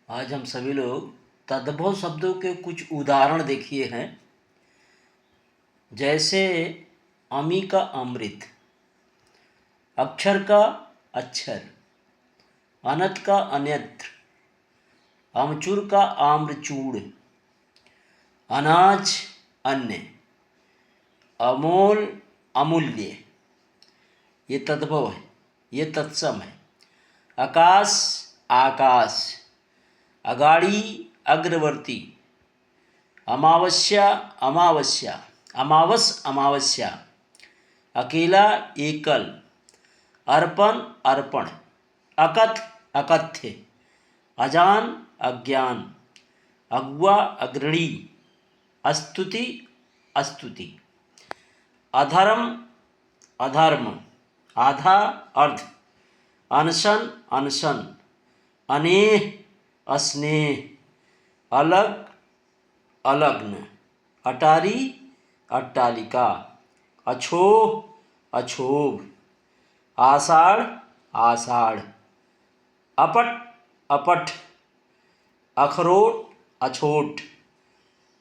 आज हम सभी लोग तद्भव शब्दों के कुछ उदाहरण देखिए हैं। जैसे अमी का अमृत, अक्षर का अक्षर, अनत का अन्यत्र, अमचूर का आम्रचूड़, अनाज अन्य, अमोल अमूल्य। ये तद्भव है, ये तत्सम है। आकाश आकाश, अगाड़ी अग्रवर्ती, अमावस्या अमावस्या, अमावस अमावस्या, अकेला एकल, अर्पण अर्पण, अकथ अकथ्य, अजान अज्ञान, अगुआ अग्रणी, अस्तुति अस्तुति, अधर्म अधर्म, आधा अर्ध, अनशन अनशन, अनेह अस्नेह, अलग अलग्न, अटारी अट्टालिका, अछोह अछोभ, आषाढ़ आषाढ़, अपट अपठ, अखरोट अछोट,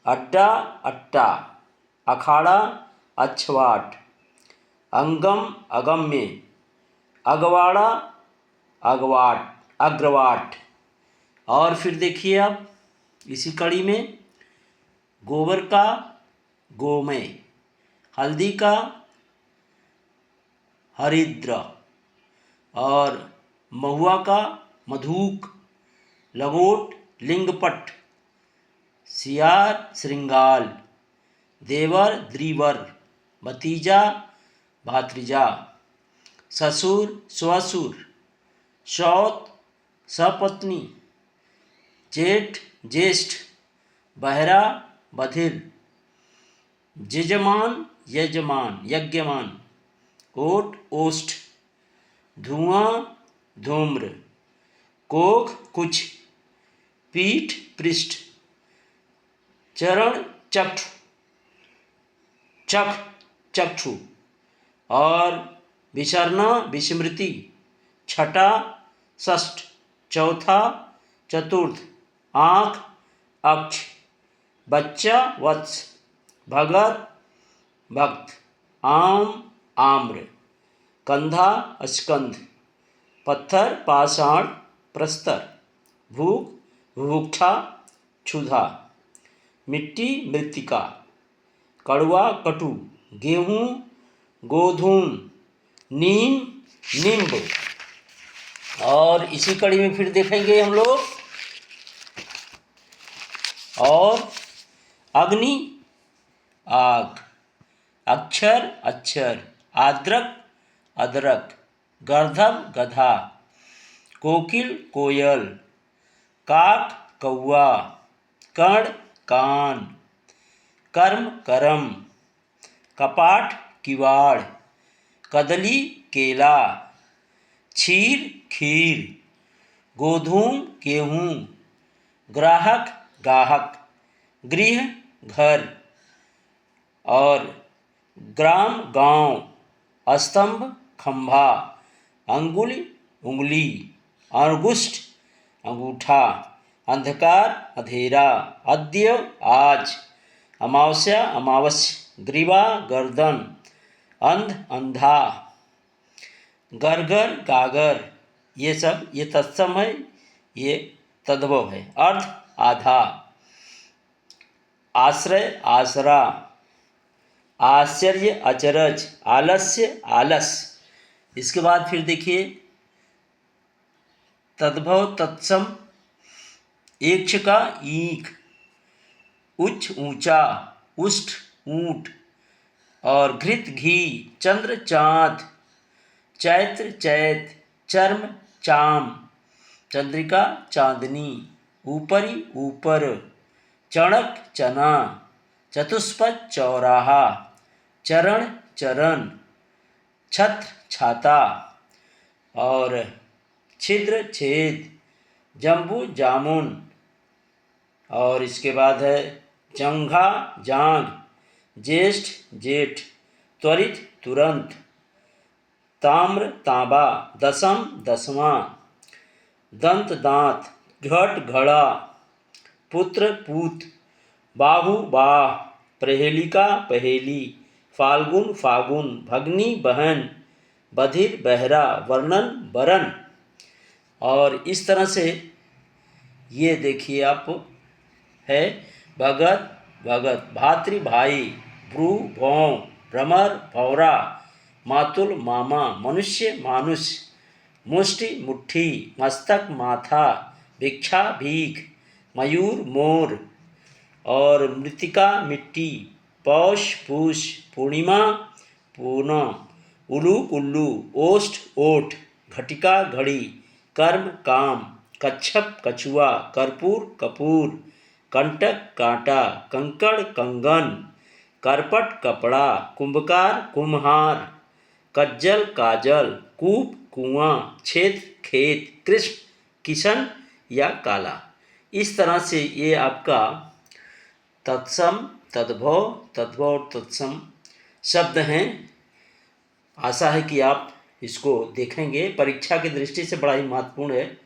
अड्डा अट्टा, अखाड़ा अछवाट, अंगम अगम्य, अगवाड़ा अगवाट अग्रवाट। और फिर देखिए आप इसी कड़ी में गोबर का गोमय, हल्दी का हरिद्र, और महुआ का मधुक, लंगोट लिंगपट, सियार श्रृंगाल, देवर द्रिवर, भतीजा भात्रिजा, ससुर स्वसुर, सौत सपत्नी, जेठ ज्येष्ठ, बहरा बधिर, यजमान यजमान यज्ञमान, ओट ओष्ठ, धुआं धूम्र, कोख कुछ, पीठ पृष्ठ, चरण चक्षु चख चक्षु, और विसरना विस्मृति, छठा षष्ठ, चौथा चतुर्थ, आँख अक्ष, बच्चा वत्स, भगत भक्त, आम आम्र, कंधा स्कंध, पत्थर पाषाण प्रस्तर, भूख भुभुक्षा क्षुधा, मिट्टी मृत्तिका, कड़वा कटु, गेहूँ गोधूम, नीम नींब। और इसी कड़ी में फिर देखेंगे हम लोग और अग्नि आग, अक्षर अक्षर, आद्रक अदरक, गर्दभ गधा, कोकिल कोयल, काक कौआ, कर्ण कान, कर्म करम, कपाट किवाड़, कदली केला, क्षीर खीर, गोधूम गेहूँ, ग्राहक गाहक, गृह घर, और ग्राम गांव, स्तंभ खंभा, अंगुली उंगली, अंगुष्ठ अंगूठा, अंधकार अंधेरा, अद्य आज, अमावस्या अमावस्या, ग्रीवा गर्दन, अंध अंधा, गरगर गागर। ये सब ये तत्सम है, ये तद्भव है। अर्थ आधा, आश्रय आसरा, आश्चर्य अचरज, आलस्य आलस। इसके बाद फिर देखिए तद्भव तत्सम, एकक्ष का ईख, उच्च ऊंचा, उष्ठ ऊंट, और घृत घी, चंद्र चाँद, चैत्र चैत, चर्म चाम, चंद्रिका चांदनी, ऊपरी ऊपर, चणक चना, चतुष्पद चौराहा, चरण चरण, छत्र छाता, और छिद्र छेद, जम्बू जामुन। और इसके बाद है जंघा जांघ, ज्येष्ठ जेठ, त्वरित तुरंत, ताम्र तांबा, दसम दसवां, दंत दांत, घट घड़ा, पुत्र पूत, बाहु बाह, प्रहेलिका पहेली, फाल्गुन फागुन, भगनी बहन, बधिर बहरा, वर्णन वरन। और इस तरह से ये देखिए आप है भगत भगत, भातृ भाई, भ्रू भौं, भ्रमर भौरा, मातुल मामा, मनुष्य मानुष, मुष्टि मुट्ठी, मस्तक माथा, भिक्षा भीख, मयूर मोर, और मृतिका मिट्टी, पौष पूष, पूर्णिमा पूनम, उल्लू उल्लू, ओष्ठ ओठ, घटिका घड़ी, कर्म काम, कच्छप कछुआ, कर्पूर कपूर, कंटक कांटा, कंकड़ कंगन, करपट कपड़ा, कुंभकार कुम्हार, कज्जल काजल, कूप कुआं, छेद खेत, कृष्ण किशन या काला। इस तरह से ये आपका तत्सम, तद्भव, तद्भव और तत्सम शब्द हैं। आशा है कि आप इसको देखेंगे, परीक्षा की दृष्टि से बड़ा ही महत्वपूर्ण है।